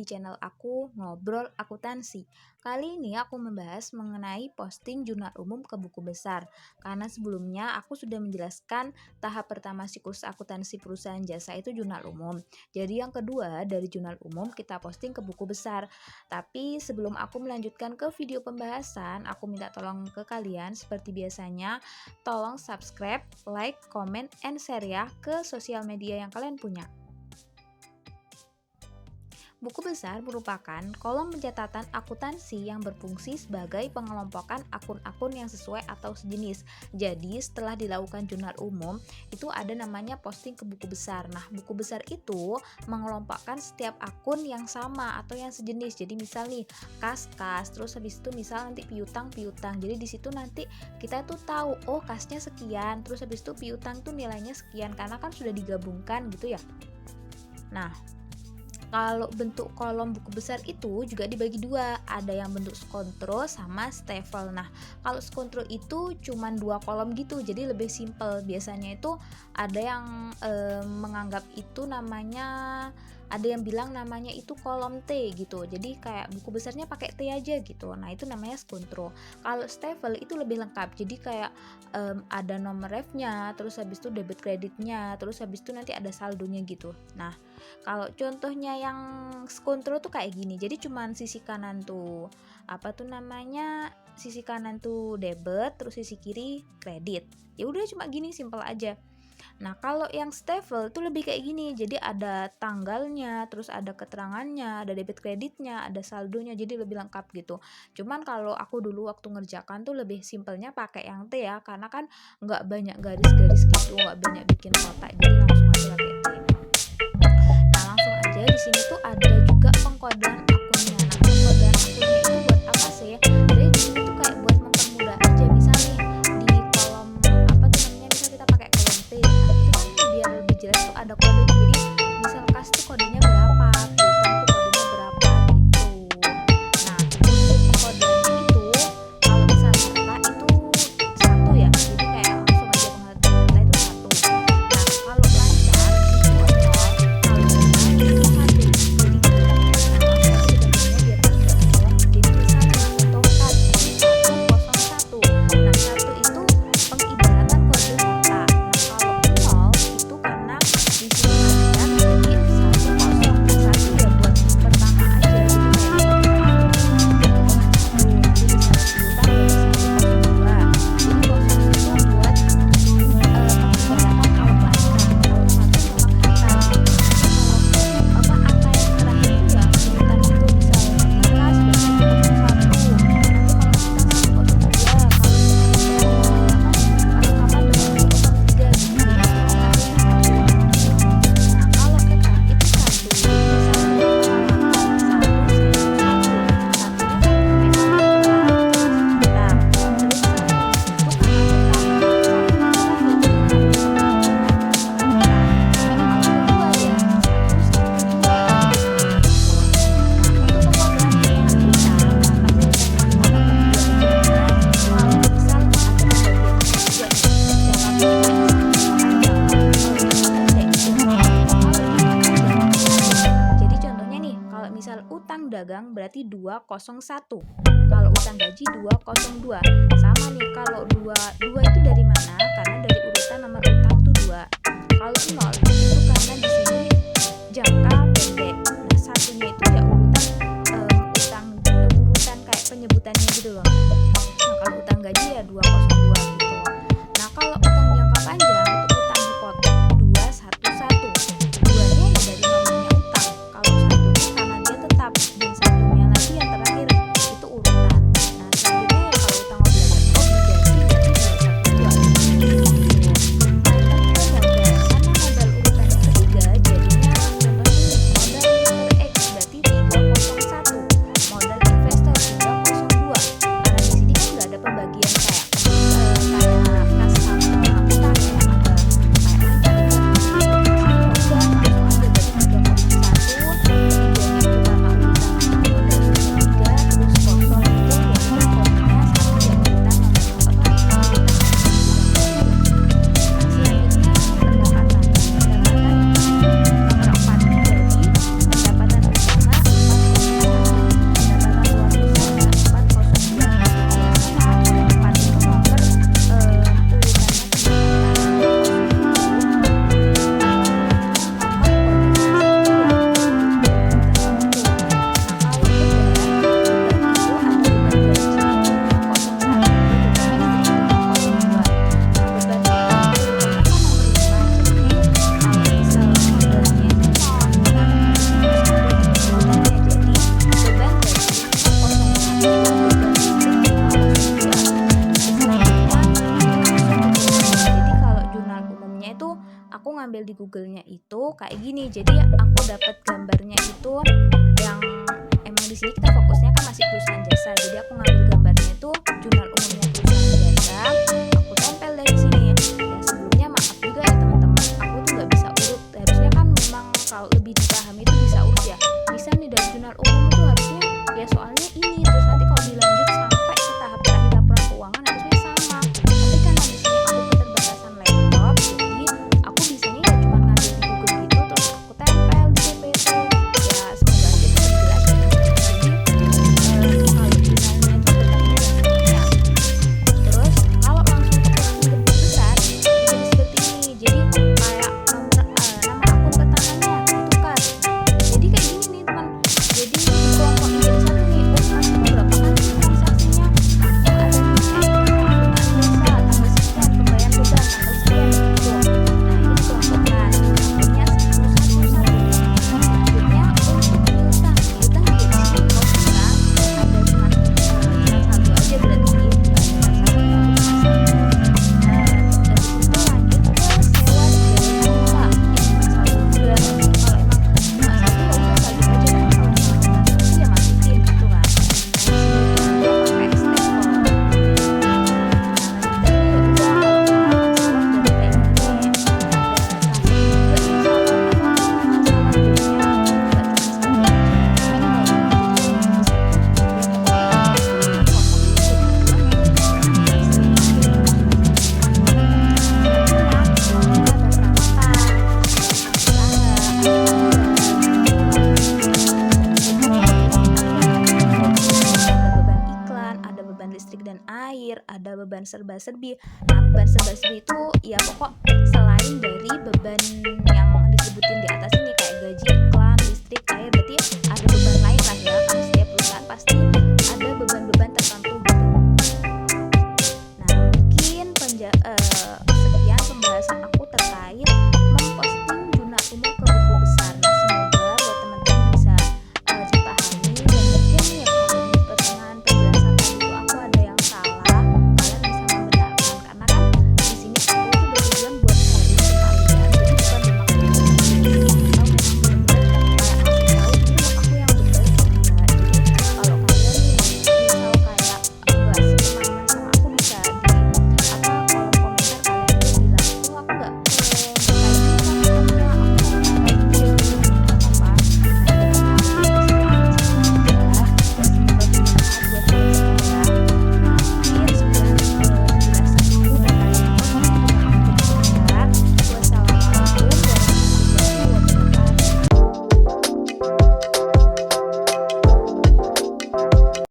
di channel aku Ngobrol Akuntansi. Kali ini aku membahas mengenai posting jurnal umum ke buku besar. Karena sebelumnya aku sudah menjelaskan tahap pertama siklus akuntansi perusahaan jasa itu jurnal umum. Jadi yang kedua dari jurnal umum kita posting ke buku besar. Tapi sebelum aku melanjutkan ke video pembahasan, aku minta tolong ke kalian seperti biasanya, tolong subscribe, like, comment, and share ya ke sosial media yang kalian punya. Buku besar merupakan kolom pencatatan akuntansi yang berfungsi sebagai pengelompokan akun-akun yang sesuai atau sejenis. Jadi setelah dilakukan jurnal umum, itu ada namanya posting ke buku besar. Nah, buku besar itu mengelompokkan setiap akun yang sama atau yang sejenis. Jadi misal nih, kas, terus habis itu misal nanti piutang. Jadi di situ nanti kita tuh tahu, oh kasnya sekian, terus habis itu piutang tuh nilainya sekian karena kan sudah digabungkan gitu ya. Nah, kalau bentuk kolom buku besar itu juga dibagi dua, ada yang bentuk skontro sama stafel. Nah, kalau skontro itu cuma 2 kolom gitu, jadi lebih simple. Biasanya itu ada yang menganggap itu namanya, ada yang bilang namanya itu kolom T gitu. Jadi kayak buku besarnya pakai T aja gitu. Nah, itu namanya skontro. Kalau stafel itu lebih lengkap. Jadi kayak ada nomor refnya, terus habis itu debit kreditnya, terus habis itu nanti ada saldonya gitu. Nah, kalau contohnya yang skontro tuh kayak gini. Jadi cuman sisi kanan tuh sisi kanan tuh debit, terus sisi kiri kredit. Ya udah cuma gini, simple aja. Nah, kalau yang stafel itu lebih kayak gini. Jadi ada tanggalnya, terus ada keterangannya, ada debit kreditnya, ada saldonya. Jadi lebih lengkap gitu. Cuman kalau aku dulu waktu ngerjakan tuh lebih simpelnya pakai yang T ya, karena kan nggak banyak garis-garis gitu, nggak banyak bikin kotak. Jadi langsung aja pakai T. Nah, langsung aja di sini tuh ada juga pengkodean akunnya. Nah, pengkodean akunnya itu buat apa sih? Jadi di sini tuh kayak buat mempermudah aja. Misal nih di kolom misal kita pakai kolom T. Nah, itu kan biar lebih jelas tuh ada kodenya. Jadi misal kas tuh kodenya berapa, piutang tuh kodenya berapa gitu. Nah, untuk pengkodeannya itu kalau misal harta itu 1 ya. Jadi kayak langsung aja pengkodean harta itu 1. Nah, kalau lancar itu 0, kalau lancar itu 1. Jadi kita jadi misalnya contoh kas 101. Nah, 1 itu pengibaratan kode harta. Nah, kalau 0 itu karena di sini ada jadi 101. 1 ya buat pertama aja gitu kayak jadi misalnya piutang dari 102. Jadi 0 itu buat pengibaratan kalau lancar. Kalau 1 memang harta. Kalau angka yang terakhir itu ya piutang itu misalnya kas biasanya 01. Nanti kalau piutang 102, kalau perlengkapan dengan 03 gitu. Jadi angkanya 1. Nah, kalau kita itu 1, misalnya 'Jadi contohnya nih, kalau misal utang dagang berarti 201. Kalau utang gaji 202. Sama nih, kalau 2 itu dari mana? Karena dari urutan nomor utang tuh 2. Kalau 0 itu karena di sini jangka pendek. Nah, satunya itu ya urutan kayak penyebutannya gitu loh. Nah, kalau utang gaji ya 202 gitu. Nah, kalau utang jangka panjang itu utang hipotek 211. 2-nya ya dari nomornya utang. Kalau 1-nya karena dia tetap, dan 1-nya lagi yang terakhir itu urutan. Nah, selanjutnya ya kalau utang obligasi berarti 212 gitu. Nah, kita modal aku ngambil di Google-nya itu kayak gini. Jadi aku dapat gambarnya itu yang emang di sini kita fokusnya kan masih perusahaan jasa. Jadi aku ngambil gambarnya itu jurnal umumnya perusahaan jasa. Aku tempel dari sini. Ya sebelumnya maaf juga ya teman-teman, aku tuh nggak bisa urut. Harusnya kan memang kalau lebih dipahami itu bisa urut ya. Bisa nih dari jurnal umum itu harusnya ya soalnya ini, terus nanti kalau dilanjut sampai ke tahap terakhir laporan keuangan harusnya sama. Tapi karena di sini aku keterbatasan laptop, jadi aku bisanya ya cuma ngambil di Google gitu terus aku tempel di PPT. Ya semoga aja tetap jelas ya teman-teman. Jadi kalau jurnalnya itu tetap ya. Terus kalau langsung ke posting lebih besar jadi seperti ini. Jadi kayak nama akun petangannya itu kan. Jadi kayak gini nih teman. Jadi dikelompokin jadi satu nih. Oh masih berapa kali transaksinya? Oh ada nih penggunaan jasa tanggal sekian, pembayaran beban tanggal sekian gitu. Nah ini dikelompokkan. Akhirnya 1 1 1. Selanjutnya untuk piutang. Piutang juga di sini dikelompokkan. Ada cuma satu aja berarti nggak ada transaksi tapi transaksi. Habis itu lanjut ke sewa jasa. Ini cuma satu juga. Kalau emang cuma satu ya udah lanjut aja, tapi kalau cuma transaksi ya masukin gitu kan. Nah di sini dia pakai step code. Nah lanjutannya ya udah kalau misalkan salah dari kayak gini ada transaksi juga misalkan atau masalah jadinya nggak cuma satu aja. Ini kalau di Google bisa dia pakai ada beban listrik dan air, ada beban serba-serbi. Nah, beban serba-serbi itu ya pokok selain dari